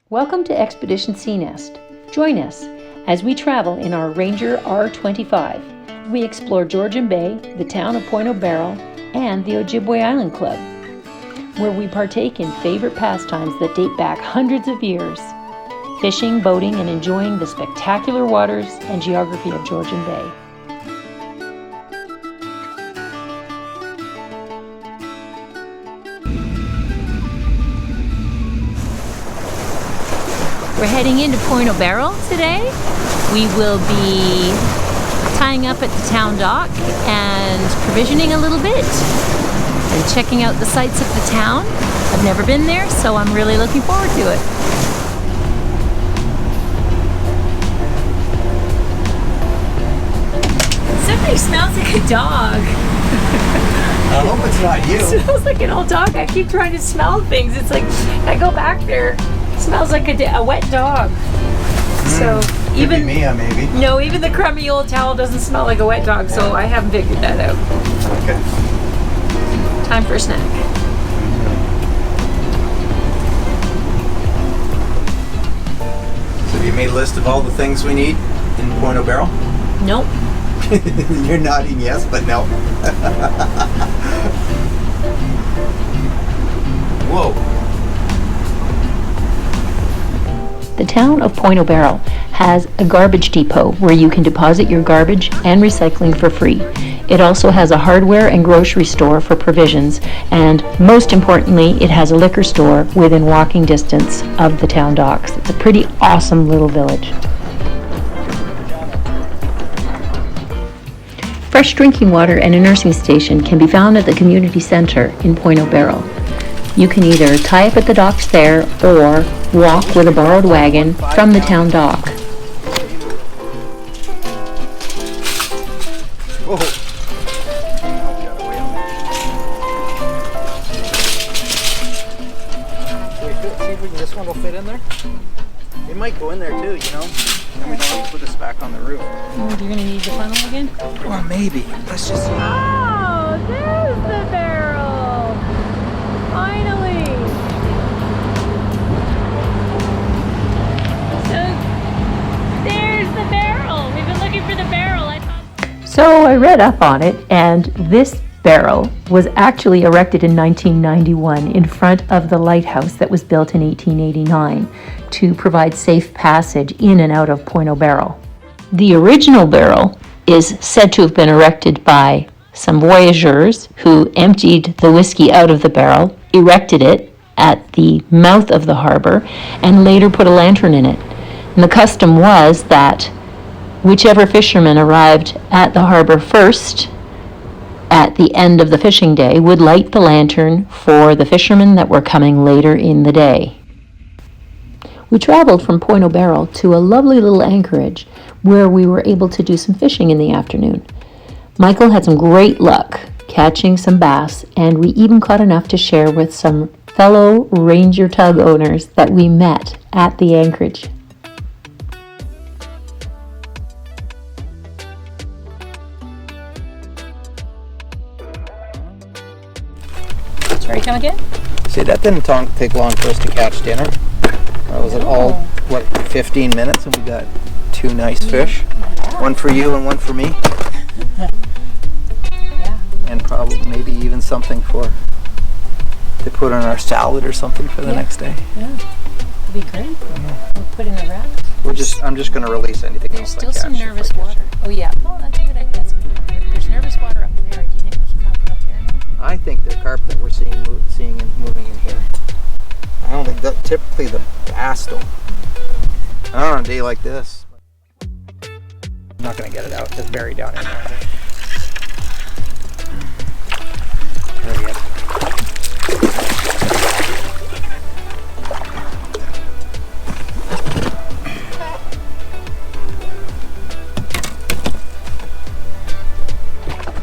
Welcome to Expedition Sea Nest. Join us as we travel in our Ranger R25. We explore Georgian Bay, the town of Pointe and the Ojibwe Island Club, where we partake in favorite pastimes that date back hundreds of years, fishing, boating, and enjoying the spectacular waters and geography of Georgian Bay. We're heading into Pointe today. We will be tying up at the town dock and provisioning a little bit and checking out the sights of the town. I've never been there, so I'm really looking forward to it. Something smells like a dog. I hope it's not you. It smells like an old dog. I keep trying to smell things. It's like, I go back there. Smells like a wet dog. So even Mia, maybe. No, even the crummy old towel doesn't smell like a wet dog. So I haven't figured that out. Okay. Time for a snack. So have you made a list of all the things we need in Pointe Nope. You're nodding yes, but no. Whoa. The town of Pointe has a garbage depot where you can deposit your garbage and recycling for free. It also has a hardware and grocery store for provisions, and most importantly, it has a liquor store within walking distance of the town docks. It's a pretty awesome little village. Fresh drinking water and a nursing station can be found at the community center in Pointe You can either tie up at the docks there or walk with a borrowed wagon from the town dock. Whoa. See if this one will fit in there. It might go in there too, you know. And we don't have to put this back on the roof. Oh, you're going to need the funnel again? Well, maybe. Let's just see. Oh, there's the barrel! Finally! So, there's the barrel! We've been looking for the barrel. So I read up on it, and this barrel was actually erected in 1991 in front of the lighthouse that was built in 1889 to provide safe passage in and out of Pointe The original barrel is said to have been erected by some voyageurs who emptied the whiskey out of the barrel, erected it at the mouth of the harbor, and later put a lantern in it. And the custom was that whichever fisherman arrived at the harbor first at the end of the fishing day would light the lantern for the fishermen that were coming later in the day. We traveled from Pointe to a lovely little anchorage where we were able to do some fishing in the afternoon. Michael had some great luck catching some bass, and we even caught enough to share with some fellow Ranger Tug owners that we met at the anchorage. Sorry, come again? See, that didn't take long for us to catch dinner. That was all, 15 minutes, and we got 2 nice fish. Yeah. One for you and one for me. Yeah. And probably maybe even something to put on our salad or something for the next day. Yeah, it'd be great. Yeah. We'll put in the wrap. I'm just going to release anything else. There's still some nervous water. Oh yeah. Oh, that's a good idea. There's nervous water up there. Do you think there's carpet up there now? I think the carpet that we're seeing and moving in here. I don't think that typically the bass don't. I don't know, on a day like this. I'm not going to get it out. It's buried down in there. There we go.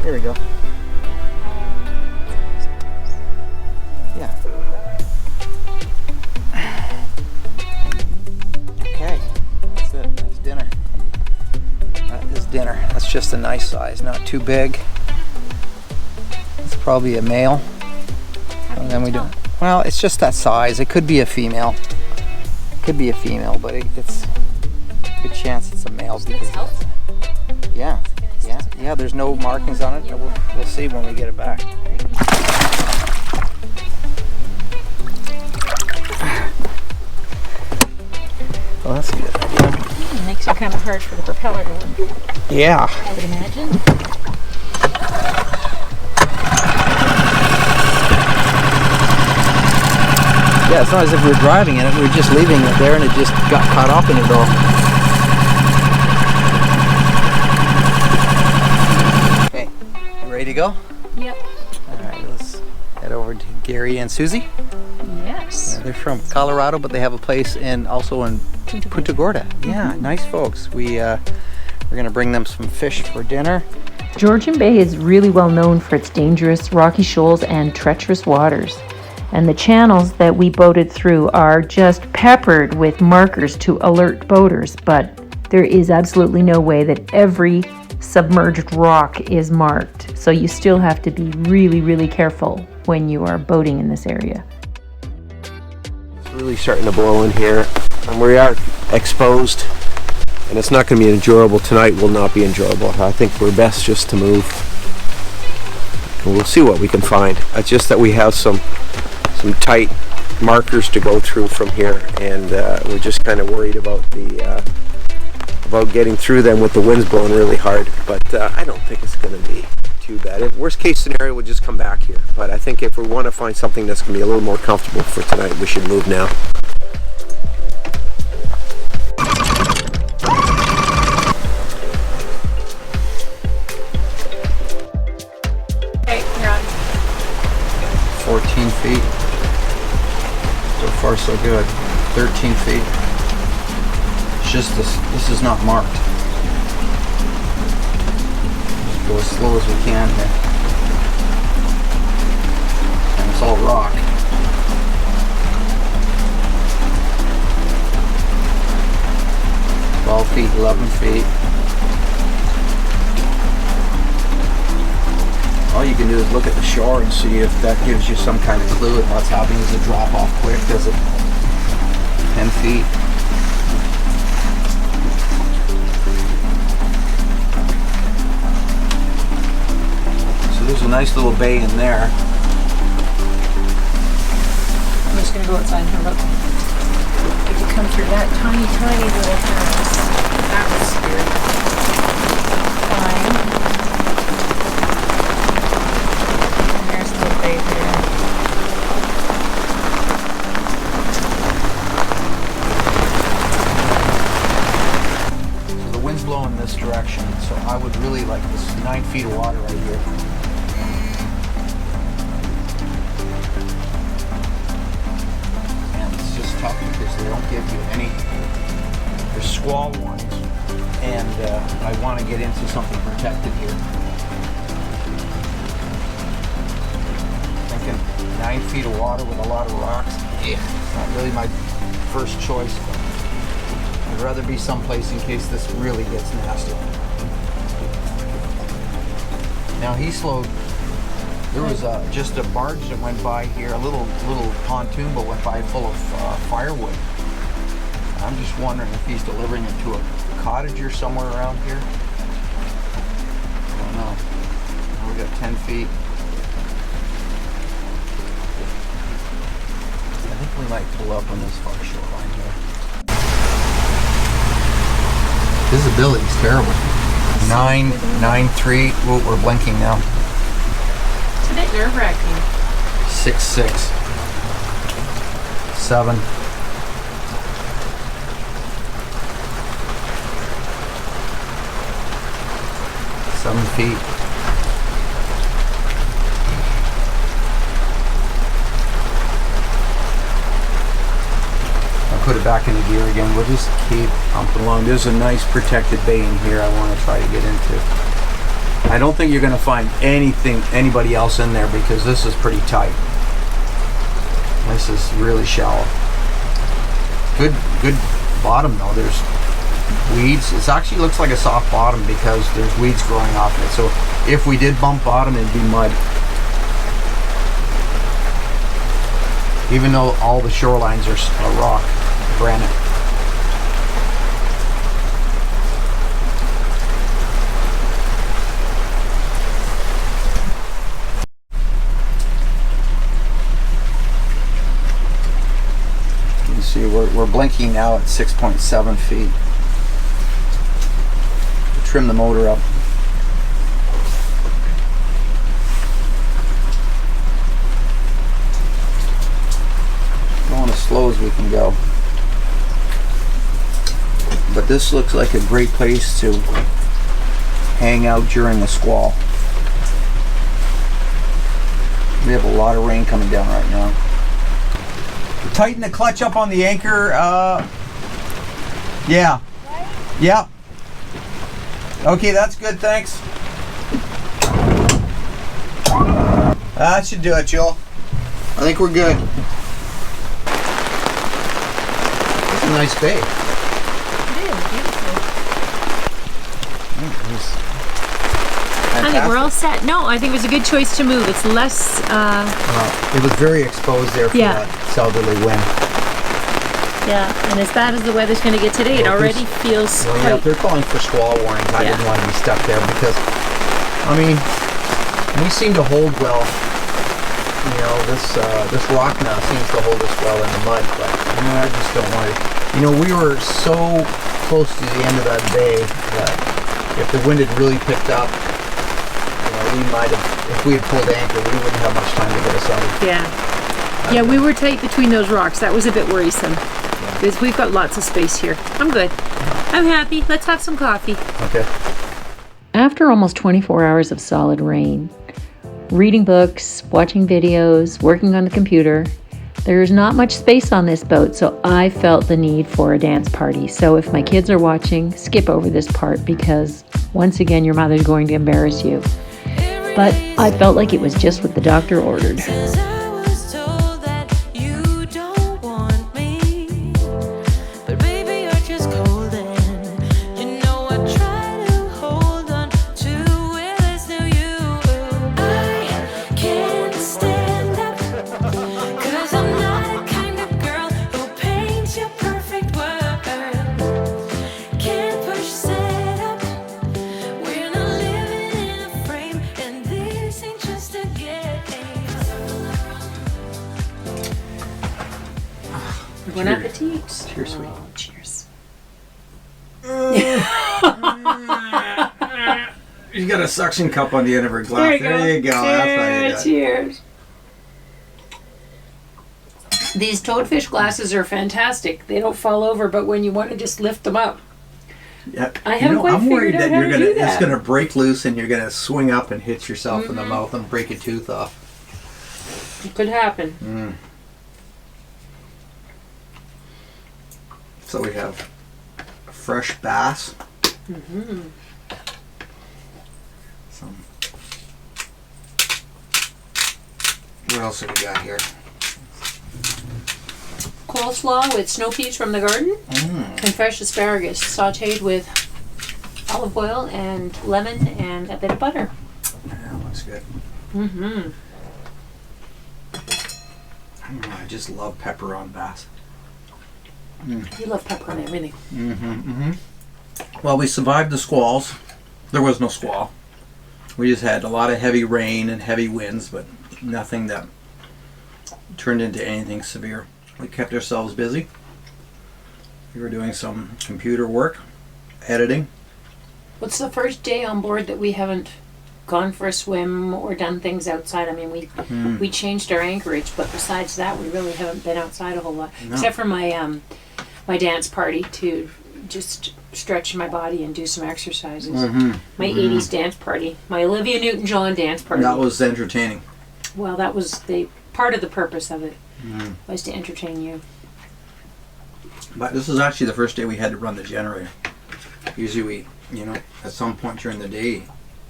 There we go. Yeah. Okay. That's it. That's dinner. That is dinner. That's just a nice size, not too big. It's probably a male. And then we do. Well, it's just that size. It could be a female. Could be a female, but it's a good chance it's a male. Because yeah, there's no markings on it. We'll see when we get it back. Well, that's a good idea. It makes it kind of hard for the propeller to work. Yeah. I would imagine. Yeah, it's not as if we were driving in it. We were just leaving it there and it just got caught up in it all. Okay, you ready to go? Yep. Alright, let's head over to Gary and Susie. Yes. They're from Colorado, but they have a place also in Punta Gorda. Yeah, nice folks. We're going to bring them some fish for dinner. Georgian Bay is really well known for its dangerous rocky shoals and treacherous waters. And the channels that we boated through are just peppered with markers to alert boaters, but there is absolutely no way that every submerged rock is marked. So you still have to be really, really careful when you are boating in this area. It's really starting to blow in here, and we are exposed, and it's not going to be enjoyable. Tonight will not be enjoyable. I think we're best just to move, and we'll see what we can find. It's just that we have some tight markers to go through from here, and we're just kind of worried about about getting through them with the winds blowing really hard. But I don't think it's going to be too bad. Worst case scenario, we'll just come back here. But I think if we want to find something that's going to be a little more comfortable for tonight, we should move now. Okay, you're on. 14 feet. So far so good. 13 feet. It's just this is not marked. Just go as slow as we can here. And it's all rock. Feet, 11 feet. All you can do is look at the shore and see if that gives you some kind of clue at what's happening. Does it drop off quick? Does it 10 feet? So there's a nice little bay in there. I'm just going to go outside and have a look. If you come through that tiny, tiny little house, that was scary. Fine. And there's the bay there. So the wind's blowing this direction, so I would really like this 9 feet of water right here. Because they don't give you any. There's squall warnings, and I want to get into something protected here. Thinking 9 feet of water with a lot of rocks. Yeah, it's not really my first choice. But I'd rather be someplace in case this really gets nasty. Now he slowed. There was just a barge that went by here, a little pontoon boat went by full of firewood. I'm just wondering if he's delivering it to a cottage or somewhere around here. I don't know. Now we got 10 feet. I think we might pull up on this far shoreline here. Visibility's terrible. 9.3. Whoa, we're blinking now. It's a bit nerve-wracking. 6.6. 7. 7 feet. I'll put it back into gear again. We'll just keep pumping along. There's a nice protected bay in here I want to try to get into. I don't think you're going to find anybody else in there because this is pretty tight. This is really shallow. Good bottom though. There's weeds. It actually looks like a soft bottom because there's weeds growing off it. So if we did bump bottom, it'd be mud. Even though all the shorelines are rock, Brandon. You see, we're blinking now at 6.7 feet. Trim the motor up. Going as slow as we can go. But this looks like a great place to hang out during a squall. We have a lot of rain coming down right now. Tighten the clutch up on the anchor. Yeah. Yeah. Okay, that's good, thanks. That should do it, Joel. I think we're good. It's a nice bay. It is beautiful. I think Fantastic. we're all set. No, I think it was a good choice to move. It's less. It was very exposed there for that southerly wind. Yeah, and as bad as the weather's going to get today, it already feels Well, yeah, they're calling for squall warnings. I didn't want to be stuck there because, I mean, we seem to hold well. You know, this rock now seems to hold us well in the mud, but I just don't want to. You know, we were so close to the end of that bay that if the wind had really picked up, you know, we might have, if we had pulled anchor, we wouldn't have much time to get us out. Yeah, we were tight between those rocks. That was a bit worrisome. Because we've got lots of space here. I'm good. I'm happy. Let's have some coffee. Okay. After almost 24 hours of solid rain, reading books, watching videos, working on the computer, there's not much space on this boat, so I felt the need for a dance party. So if my kids are watching, skip over this part because once again, your mother's going to embarrass you. But I felt like it was just what the doctor ordered. Bon appetit. Cheers, sweet. Oh, cheers. You got a suction cup on the end of her glass. There you go. That's how you do it. Cheers. These toadfish glasses are fantastic. They don't fall over, but when you want to just lift them up. Yeah. I haven't quite I'm worried figured out that how you're to gonna do that. it's gonna break loose and you're gonna swing up and hit yourself in the mouth and break a tooth off. It could happen. So we have fresh bass. Some. What else have we got here? Coleslaw with snow peas from the garden and fresh asparagus sauteed with olive oil and lemon and a bit of butter. Yeah, looks good. I don't know, I just love pepper on bass. You love pepper on everything. Well, we survived the squalls. There was no squall. We just had a lot of heavy rain and heavy winds, but nothing that turned into anything severe. We kept ourselves busy. We were doing some computer work, editing. What's the first day on board that we haven't gone for a swim or done things outside? I mean, we changed our anchorage, but besides that, we really haven't been outside a whole lot, except for my my dance party to just stretch my body and do some exercises. My 80s dance party, my Olivia Newton-John dance party. That was entertaining. Well, that was the part of the purpose of it, was to entertain you. But this is actually the first day we had to run the generator. Usually we, you know, at some point during the day,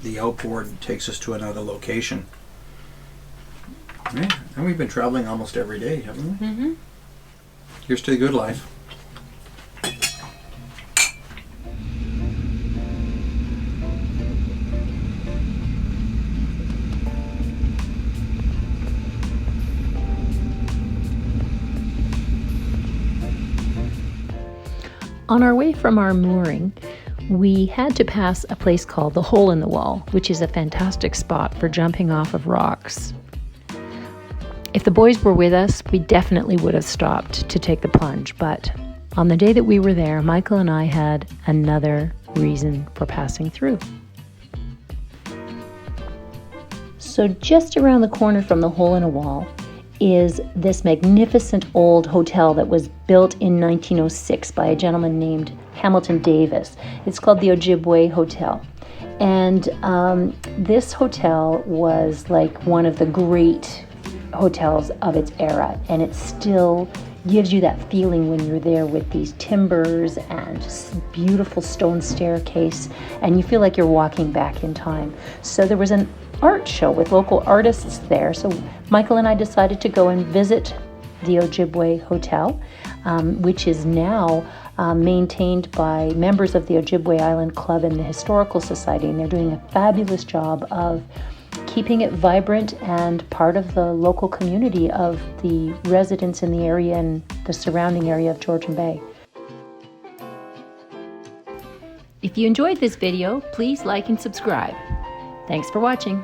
the outboard takes us to another location. Yeah, and we've been traveling almost every day, haven't we? Here's to the good life. On our way from our mooring, we had to pass a place called the Hole in the Wall, which is a fantastic spot for jumping off of rocks. If the boys were with us, we definitely would have stopped to take the plunge, but on the day that we were there, Michael and I had another reason for passing through. So just around the corner from the Hole in a Wall is this magnificent old hotel that was built in 1906 by a gentleman named Hamilton Davis. It's called the Ojibwe Hotel. And this hotel was like one of the great hotels of its era, and it still gives you that feeling when you're there with these timbers and beautiful stone staircase, and you feel like you're walking back in time. So there was an art show with local artists there, so Michael and I decided to go and visit the Ojibwe Hotel, which is now maintained by members of the Ojibwe Island Club and the Historical Society, and they're doing a fabulous job of keeping it vibrant and part of the local community of the residents in the area and the surrounding area of Georgian Bay. If you enjoyed this video, please like and subscribe. Thanks for watching.